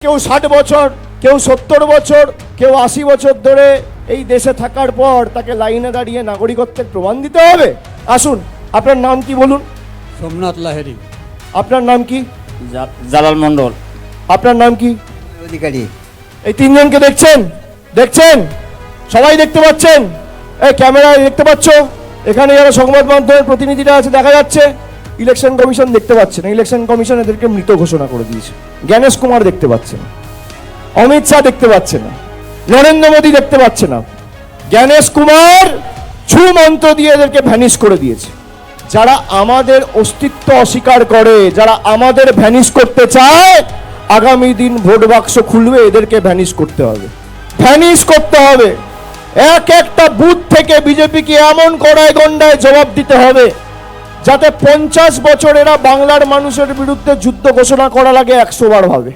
কেউ 60 বছর, কেউ 70 বছর, কেউ 80 বছর ধরে এই দেশে থাকার পর তাকে লাইনে দাঁড়িয়ে নাগরিকত্বের প্রমাণ দিতে হবে? আসুন, আপনার নাম কি বলুন? সোমনাথ লাহিড়ী। আপনার নাম কি? জালাল মন্ডল। আপনার নাম কি? অধিকারী। এই তিনজনকে দেখছেন? দেখছেন? সবাই দেখতে পাচ্ছেন? এই ক্যামেরায় দেখতে পাচ্ছ? এখানে যারা সংবাদ মাধ্যমের প্রতিনিধিরা আছে দেখা যাচ্ছে। ইলেকশন কমিশন দেখতে পাচ্ছে না, ইলেকশন কমিশন এদেরকে মৃত ঘোষণা করে দিয়েছে। জ্ঞানেশ কুমার দেখতে পাচ্ছে না, অমিত শাহ দেখতে পাচ্ছে না, নরেন্দ্র মোদী দেখতে পাচ্ছে না। জ্ঞানেশ কুমার ছু মন্ত্র দিয়ে এদেরকে ভ্যানিশ করে দিয়েছে। যারা আমাদের অস্তিত্ব অস্বীকার করে, যারা আমাদের ভ্যানিশ করতে চায়, আগামী দিন ভোট বাক্স খুলবে, এদেরকে ভ্যানিশ করতে হবে, ভ্যানিশ করতে হবে। এক একটা বুথ থেকে বিজেপিকে এমন কড়ায় গন্ডায় জবাব দিতে হবে যাতে 50 বছর এরা বাংলার মানুষের বিরুদ্ধে যুদ্ধ ঘোষণা করা লাগে 100 বার ভাবে।